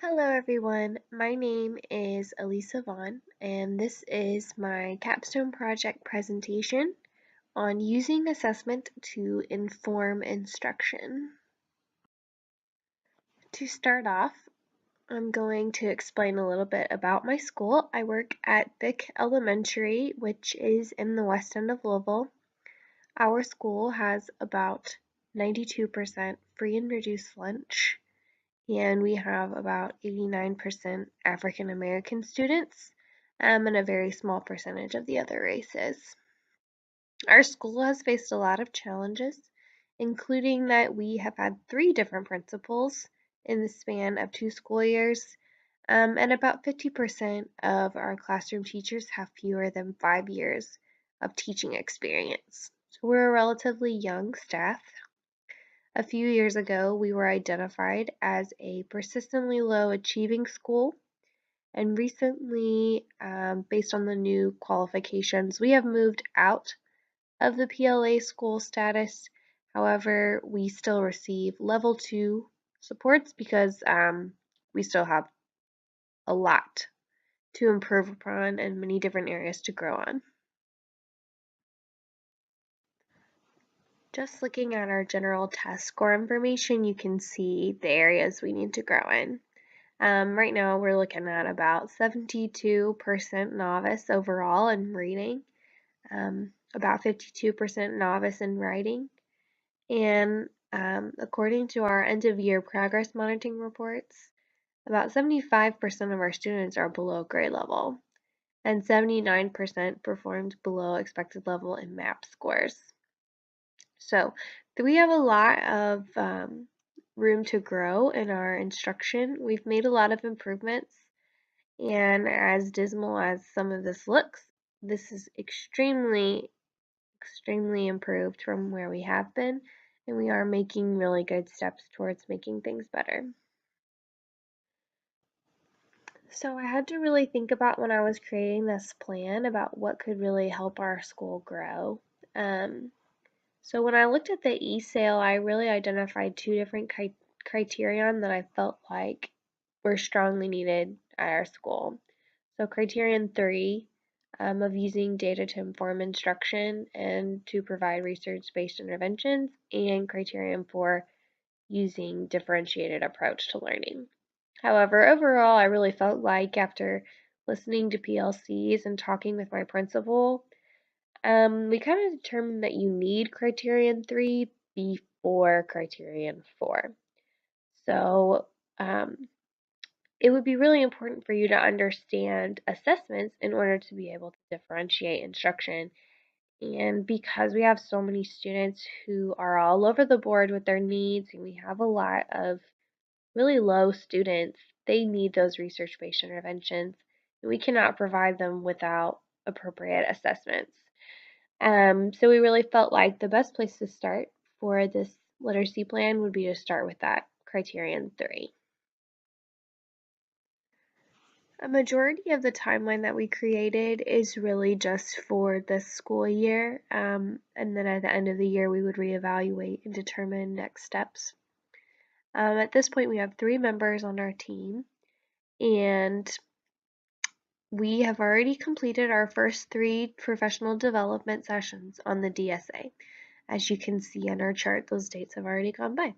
Hello everyone, my name is Elisa Vaughn and this is my capstone project presentation on using assessment to inform instruction. To start off, I'm going to explain a little bit about my school. I work at Bick Elementary, which is in the west end of Louisville. Our school has about 92% free and reduced lunch, and we have about 89% African American students, and a very small percentage of the other races. Our school has faced a lot of challenges, including that we have had 3 different principals in the span of 2 school years, and about 50% of our classroom teachers have fewer than 5 years of teaching experience. So we're a relatively young staff. A few years ago, we were identified as a persistently low achieving school, and recently, based on the new qualifications, we have moved out of the PLA school status. However, we still receive level 2 supports because we still have a lot to improve upon and many different areas to grow on. Just looking at our general test score information, you can see the areas we need to grow in. Right now we're looking at about 72% novice overall in reading, about 52% novice in writing, and according to our end of year progress monitoring reports, about 75% of our students are below grade level, and 79% performed below expected level in MAP scores. So we have a lot of room to grow in our instruction. We've made a lot of improvements, and as dismal as some of this looks, this is extremely improved from where we have been, and we are making really good steps towards making things better. So I had to really think about, when I was creating this plan, about what could really help our school grow. So when I looked at the e-sale, I really identified 2 different criterion that I felt like were strongly needed at our school. So criterion 3 of using data to inform instruction and to provide research-based interventions, and criterion 4, using differentiated approach to learning. However, overall, I really felt like, after listening to PLCs and talking with my principal, we kind of determined that you need criterion 3 before criterion 4. So it would be really important for you to understand assessments in order to be able to differentiate instruction. And because we have so many students who are all over the board with their needs, and we have a lot of really low students, they need those research-based interventions, and we cannot provide them without appropriate assessments. So we really felt like the best place to start for this literacy plan would be to start with that criterion 3. A majority of the timeline that we created is really just for this school year, and then at the end of the year we would reevaluate and determine next steps. At this point, we have 3 members on our team, and we have already completed our first 3 professional development sessions on the DSA. As you can see on our chart, those dates have already gone by.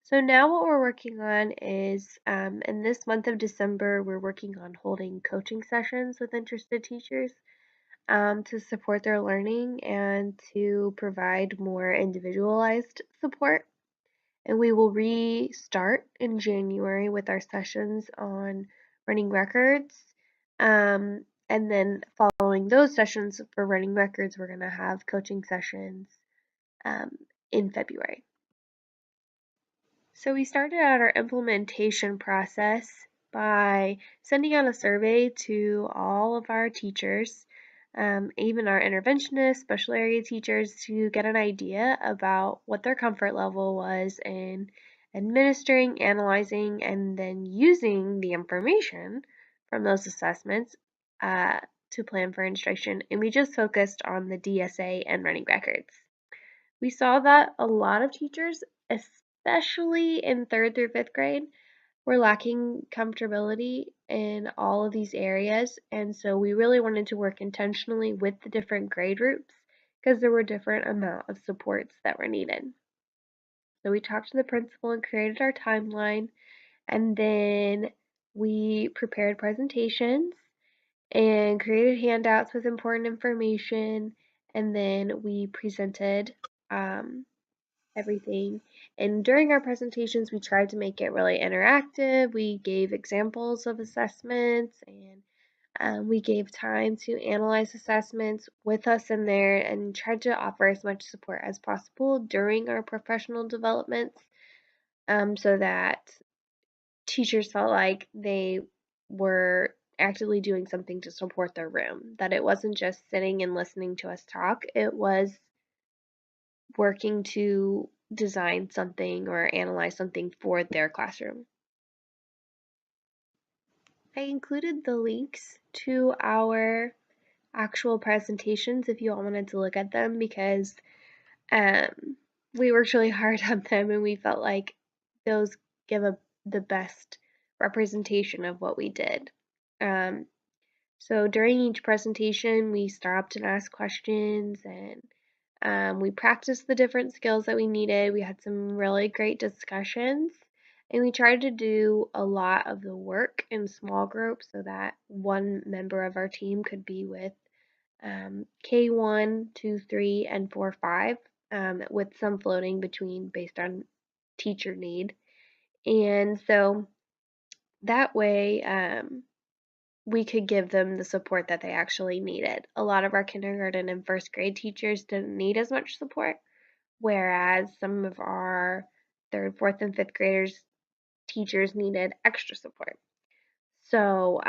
So now what we're working on is, in this month of December, we're working on holding coaching sessions with interested teachers to support their learning and to provide more individualized support. And we will restart in January with our sessions on running records. And then following those sessions for running records, we're going to have coaching sessions in February. So we started out our implementation process by sending out a survey to all of our teachers, even our interventionists, special area teachers, to get an idea about what their comfort level was in administering, analyzing, and then using the information from those assessments to plan for instruction. And we just focused on the DSA and running records. We saw that a lot of teachers, especially in 3rd through 5th grade, were lacking comfortability in all of these areas, and so we really wanted to work intentionally with the different grade groups because there were different amount of supports that were needed. So we talked to the principal and created our timeline, and then we prepared presentations and created handouts with important information, and then we presented um, everything. And during our presentations, we tried to make it really interactive. We gave examples of assessments, and we gave time to analyze assessments with us in there and tried to offer as much support as possible during our professional developments, so that teachers felt like they were actively doing something to support their room, that it wasn't just sitting and listening to us talk, it was working to design something or analyze something for their classroom. I included the links to our actual presentations if you all wanted to look at them, because um, we worked really hard on them and we felt like those give the best representation of what we did. Um, so during each presentation, we stopped and asked questions, and we practiced the different skills that we needed. We had some really great discussions, and we tried to do a lot of the work in small groups so that one member of our team could be with K1, 2, 3, and 4, 5, with some floating between based on teacher need. And so that way, we could give them the support that they actually needed. A lot of our kindergarten and first grade teachers didn't need as much support, whereas some of our third, fourth, and fifth graders teachers needed extra support. So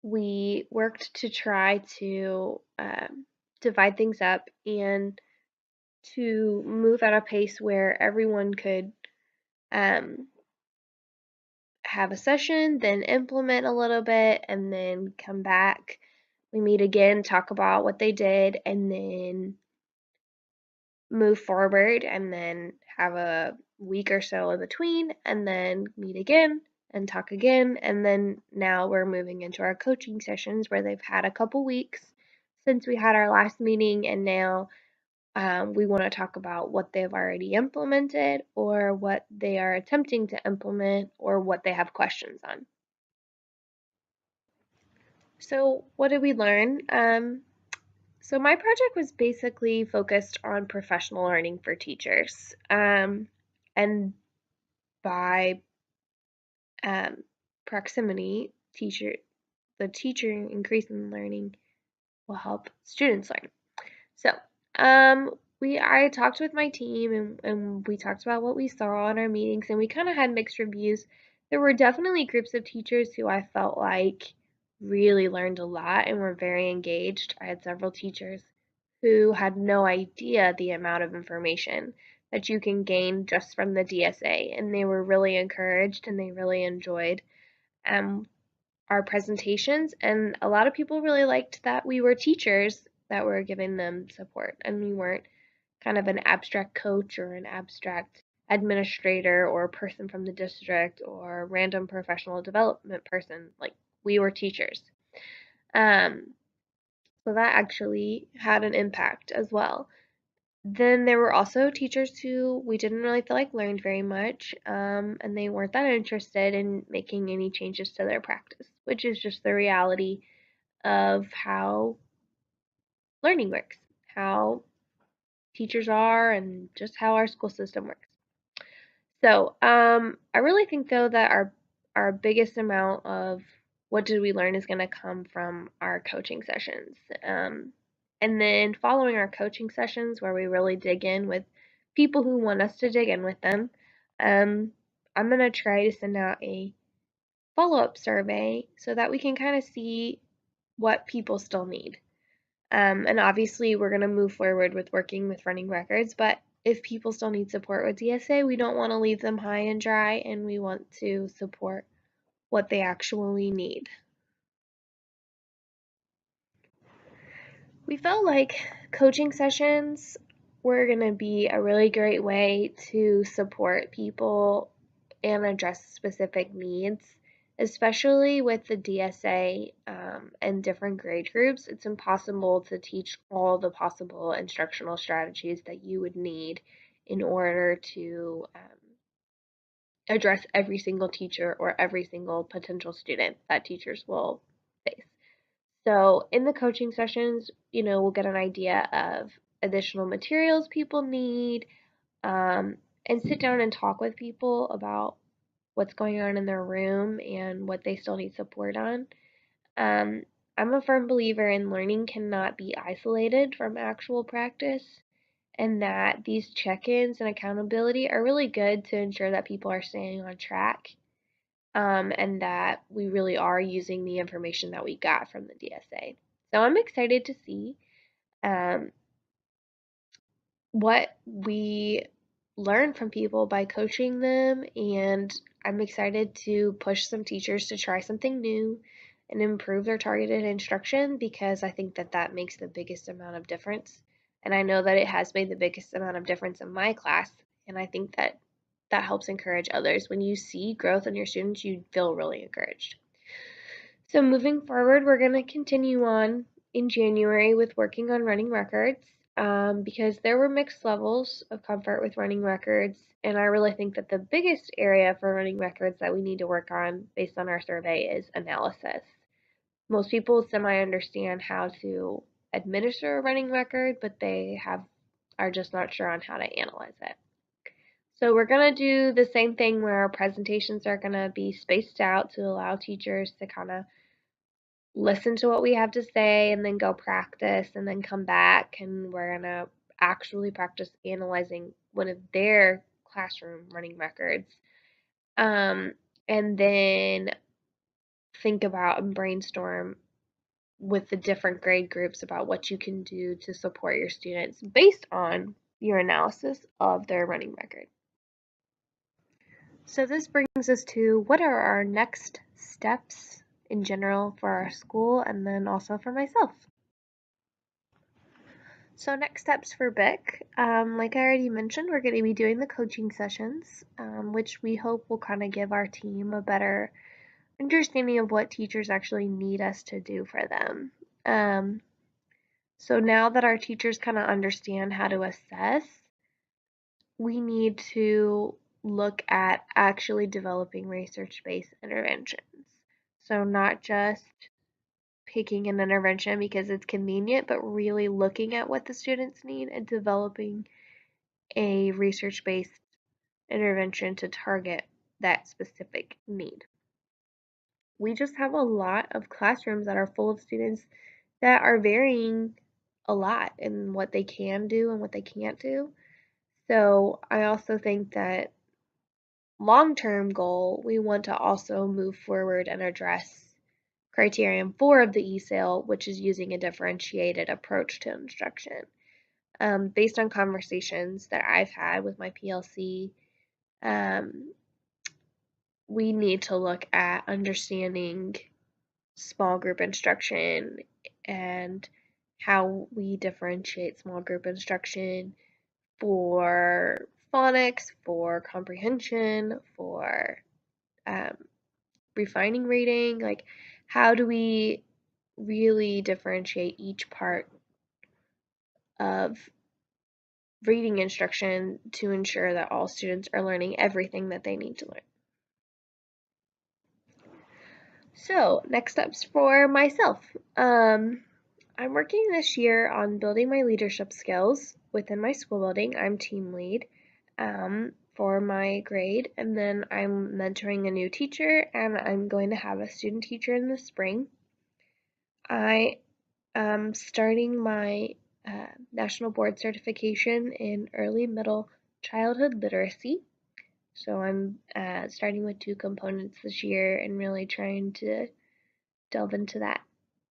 we worked to try to divide things up and to move at a pace where everyone could um, have a session, then implement a little bit, and then come back. We meet again, talk about what they did, and then move forward, and then have a week or so in between, and then meet again and talk again. And then now we're moving into our coaching sessions where they've had a couple weeks since we had our last meeting, and now we want to talk about what they've already implemented or what they are attempting to implement or what they have questions on. So, what did we learn? So, my project was basically focused on professional learning for teachers. And by proximity, the teacher increase in learning will help students learn. So, I talked with my team, and we talked about what we saw in our meetings, and we kind of had mixed reviews. There were definitely groups of teachers who I felt like really learned a lot and were very engaged. I had several teachers who had no idea the amount of information that you can gain just from the DSA, and they were really encouraged and they really enjoyed um, our presentations, and a lot of people really liked that we were teachers that were giving them support and we weren't kind of an abstract coach or an abstract administrator or a person from the district or random professional development person. Like, we were teachers. um, so that actually had an impact as well. Then there were also teachers who we didn't really feel like learned very much, and they weren't that interested in making any changes to their practice, which is just the reality of how learning works, how teachers are, and just how our school system works. So, I really think though that our biggest amount of what did we learn is going to come from our coaching sessions. And then following our coaching sessions where we really dig in with people who want us to dig in with them, um, I'm going to try to send out a follow-up survey so that we can kind of see what people still need. And obviously, we're going to move forward with working with running records, but if people still need support with DSA, we don't want to leave them high and dry, and we want to support what they actually need. We felt like coaching sessions were going to be a really great way to support people and address specific needs, especially with the DSA and different grade groups. It's impossible to teach all the possible instructional strategies that you would need in order to address every single teacher or every single potential student that teachers will face. So in the coaching sessions, we'll get an idea of additional materials people need, and sit down and talk with people about what's going on in their room and what they still need support on. Um, I'm a firm believer in learning cannot be isolated from actual practice, and that these check ins and accountability are really good to ensure that people are staying on track, and that we really are using the information that we got from the DSA. So I'm excited to see um, what we learn from people by coaching them, and I'm excited to push some teachers to try something new and improve their targeted instruction, because I think that that makes the biggest amount of difference. And I know that it has made the biggest amount of difference in my class, and I think that that helps encourage others. When you see growth in your students, you feel really encouraged. So moving forward, we're going to continue on in January with working on running records, because there were mixed levels of comfort with running records, and I really think that the biggest area for running records that we need to work on based on our survey is analysis. Most people semi-understand how to administer a running record, but are just not sure on how to analyze it. So we're going to do the same thing where our presentations are going to be spaced out to allow teachers to kind of listen to what we have to say and then go practice and then come back, and we're going to actually practice analyzing one of their classroom running records, and then think about and brainstorm with the different grade groups about what you can do to support your students based on your analysis of their running record. So this brings us to what are our next steps in general for our school, and then also for myself. So next steps for BIC, like I already mentioned, we're going to be doing the coaching sessions, which we hope will kind of give our team a better understanding of what teachers actually need us to do for them. So now that our teachers kind of understand how to assess, we need to look at actually developing research-based interventions. So not just picking an intervention because it's convenient, but really looking at what the students need and developing a research-based intervention to target that specific need. We just have a lot of classrooms that are full of students that are varying a lot in what they can do and what they can't do. So I also think that long-term goal, we want to also move forward and address criterion 4 of the ESAIL, which is using a differentiated approach to instruction. Based on conversations that I've had with my PLC, we need to look at understanding small group instruction and how we differentiate small group instruction for phonics, for comprehension, for refining reading. Like, how do we really differentiate each part of reading instruction to ensure that all students are learning everything that they need to learn? So, next steps for myself. I'm working this year on building my leadership skills within my school building. I'm team lead for my grade, and then I'm mentoring a new teacher, and I'm going to have a student teacher in the spring. I am starting my national board certification in early middle childhood literacy. So I'm starting with 2 components this year and really trying to delve into that.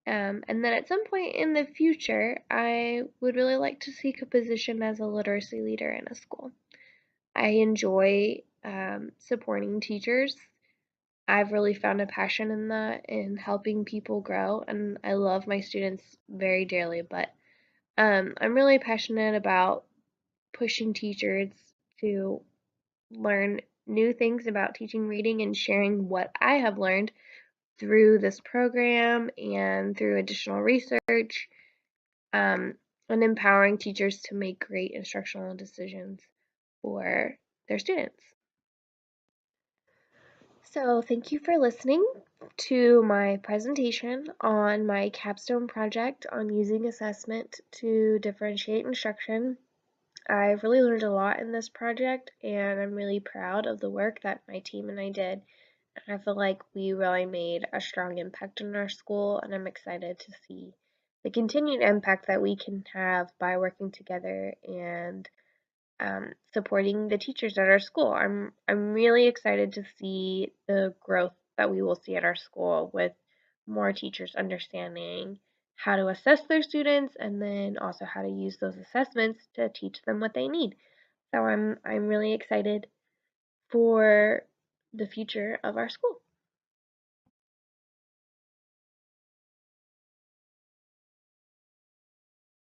And then at some point in the future, I would really like to seek a position as a literacy leader in a school. I enjoy supporting teachers. I've really found a passion in that, in helping people grow, and I love my students very dearly, but I'm really passionate about pushing teachers to learn new things about teaching reading and sharing what I have learned through this program and through additional research, um, and empowering teachers to make great instructional decisions for their students. So thank you for listening to my presentation on my capstone project on using assessment to differentiate instruction. I've really learned a lot in this project, and I'm really proud of the work that my team and I did. And I feel like we really made a strong impact in our school, and I'm excited to see the continued impact that we can have by working together and supporting the teachers at our school. I'm really excited to see the growth that we will see at our school with more teachers understanding how to assess their students and then also how to use those assessments to teach them what they need. So I'm really excited for the future of our school.